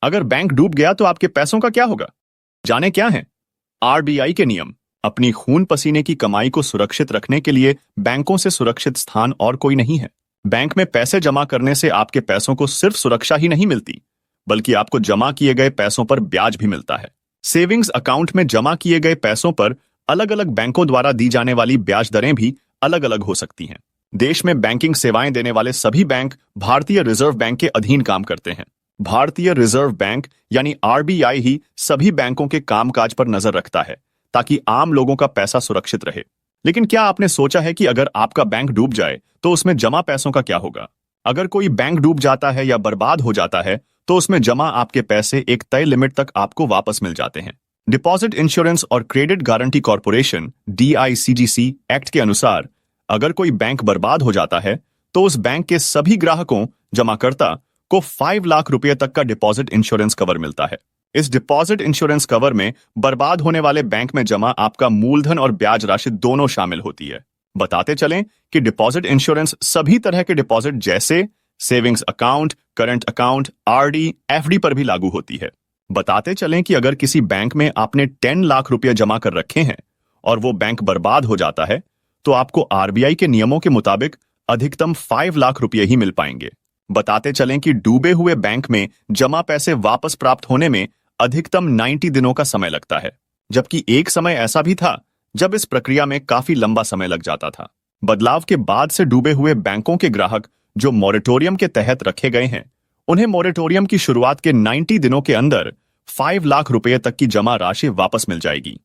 अगर बैंक डूब गया तो आपके पैसों का क्या होगा? जाने क्या है आरबीआई के नियम। अपनी खून पसीने की कमाई को सुरक्षित रखने के लिए बैंकों से सुरक्षित स्थान और कोई नहीं है। बैंक में पैसे जमा करने से आपके पैसों को सिर्फ सुरक्षा ही नहीं मिलती, बल्कि आपको जमा किए गए पैसों पर ब्याज भी मिलता है। सेविंग्स अकाउंट में जमा किए गए पैसों पर अलग अलग बैंकों द्वारा दी जाने वाली ब्याज दरें भी अलग अलग हो सकती हैं। देश में बैंकिंग सेवाएं देने वाले सभी बैंक भारतीय रिजर्व बैंक के अधीन काम करते हैं। भारतीय रिजर्व बैंक यानी आरबीआई ही सभी बैंकों के कामकाज पर नजर रखता है ताकि आम लोगों का पैसा सुरक्षित रहे। लेकिन क्या आपने सोचा है कि अगर आपका बैंक डूब जाए तो उसमें जमा पैसों का क्या होगा? अगर कोई बैंक डूब जाता है या बर्बाद हो जाता है तो उसमें जमा आपके पैसे एक तय लिमिट तक आपको वापस मिल जाते हैं। डिपॉजिट इंश्योरेंस और credit guarantee corporation DICGC act के अनुसार अगर कोई बैंक बर्बाद हो जाता है तो उस बैंक के सभी ग्राहकों जमाकर्ता को 5 लाख रुपए तक का डिपॉजिट इंश्योरेंस कवर मिलता है। इस डिपॉजिट इंश्योरेंस कवर में बर्बाद होने वाले बैंक में जमा आपका मूलधन और ब्याज राशि दोनों शामिल होती है। बताते चलें कि डिपॉजिट इंश्योरेंस सभी तरह के डिपॉजिट जैसे savings account, current account, RD, FD पर भी लागू होती है। बताते चलें कि अगर किसी बैंक में आपने 10 लाख रुपए जमा कर रखे हैं और वो बैंक बर्बाद हो जाता है तो आपको आरबीआई के नियमों के मुताबिक अधिकतम 5 लाख रुपए ही मिल पाएंगे। बताते चलें कि डूबे हुए बैंक में जमा पैसे वापस प्राप्त होने में अधिकतम 90 दिनों का समय लगता है, जबकि एक समय ऐसा भी था जब इस प्रक्रिया में काफी लंबा समय लग जाता था। बदलाव के बाद से डूबे हुए बैंकों के ग्राहक जो मॉरेटोरियम के तहत रखे गए हैं, उन्हें मॉरेटोरियम की शुरुआत के 90 दिनों के अंदर 5 लाख रुपए तक की जमा राशि वापस मिल जाएगी।